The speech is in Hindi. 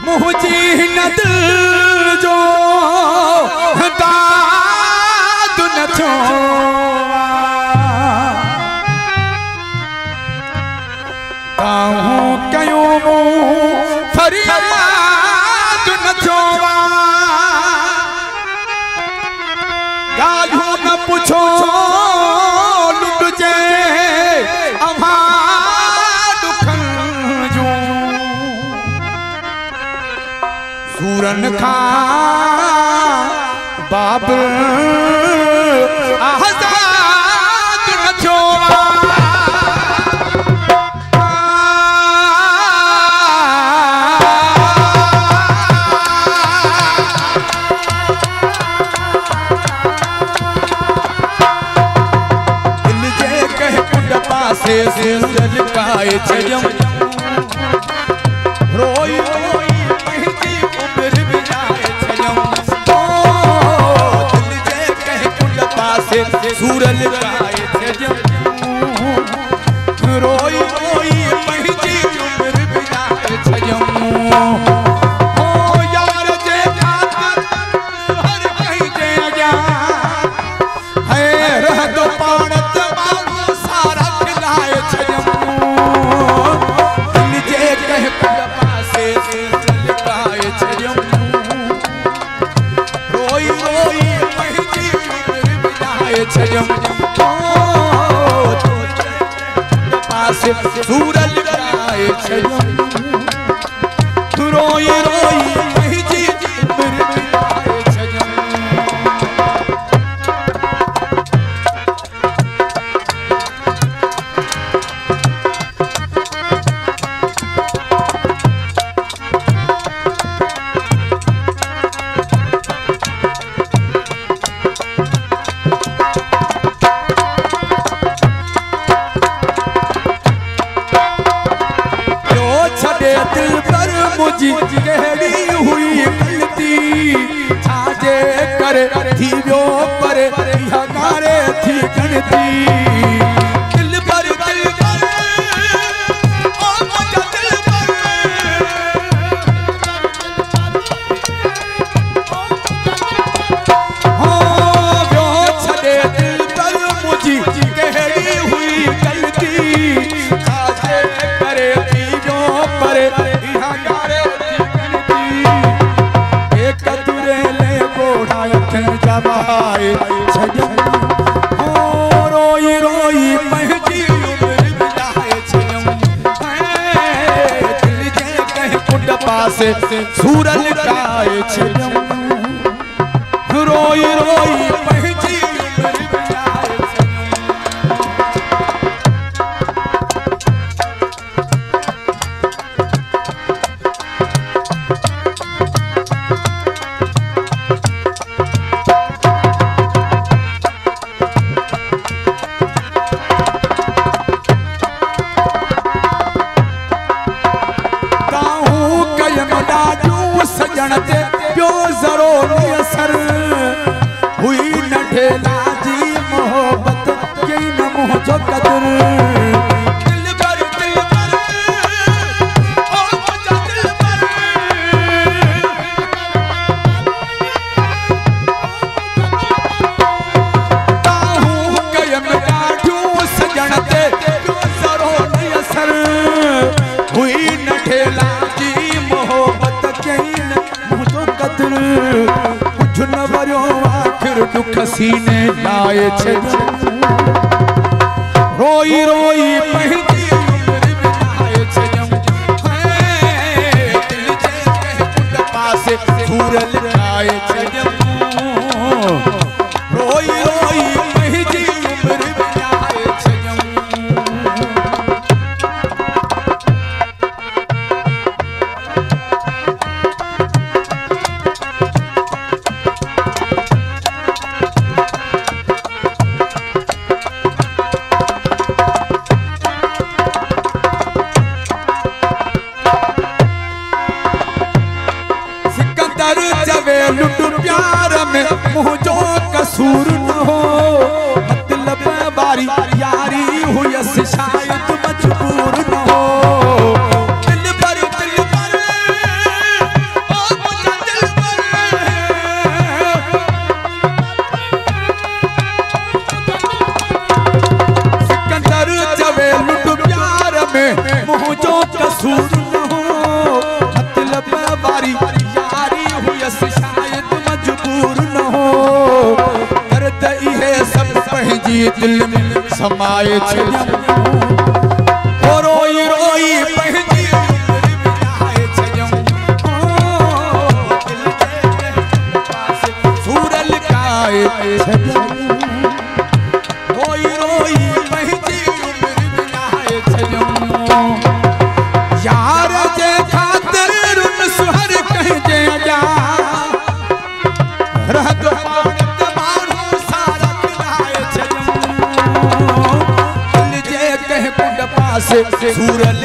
मुझी न दिल जो दाद न थो काहूं कयो फरियाद न थो गालियूं न पुछो लुटजे अव्हां सूरन खां बाबर आज़ाद न थियो दिल जे कंहिं कुंड पासे सूरज काए छॾियऊं रोई सूरल गाए छॾियऊं रोई रोई पंहिंजी उमिरि बिताए छॾियऊं हो यार जे ख़ातिर हर कंहिं जे अॻियां है रहंदो पाण त माण्हू सारा खिलाए छॾियऊं दिल जे कंहिं पासे सूरल गाए छॾियऊं रोई रोई पंहिंजी छॾियऊं पासे सूरज गाए छॾियऊं रोई रोई पंहिंजी उमिरि बिताए छॾियऊं दिल पर मुझी कहिड़ी हुई गलती छाजे करे थी वियो पर इहा कारे थी गणती दिल पर ओ मुंहिंजा दिल पर हो वियो छॾे दिल पर मुझी कहिड़ी हुई गलती छाजे करे थी वियो पर इहा कारे थी गणती एक तुरे ले गोढ़ा अखियुनि जा बहाए छॾियऊं हो रोई रोई पंहिंजी उमिरि बिताए छॾियऊं दिल जे कंहिं कुंड पासे सूरल गाए छॾियऊं रोई रोई पंहिंजी उमिरि बिताए सजण ते ॿियो ज़रो असर हुई नंढे लाजी मोहबत कई न मुंहिंजो क़दुर दिल पर ओ मुंहिंजा दिल पर ताहूं कयम ॾाढियूं सजण ते ॿियो ज़रो असर हुई नंढे लाजी मोहबत कुछ न वरियो आखिर दुख सीने लाए छॾियऊं रोई रोई पंहिंजी उमिरि बिताए छॾियऊं दिल जे कंहिं कुंड पासे सूरल गाए छॾियऊं रोई रोई पंहिंजी उमिरि बिताए छॾियऊं लुट प्यार में मुझो कसूर न हो मतलब बारी यारी हुयसि शायद मजबूर न हो दिल पर दिल में समाए छजम ओ रोई रोई पंहिंजी उम्र विञाए छजम दिल जे पास सूरल काए छजम रोई रोई पंहिंजी उम्र विञाए छजम यार जे खातिर रुन सुहर कहिजे जा रहत पाणत माण्हू सारा खिलाए छजम दिल जे कंहिं कुंड पासे सूरल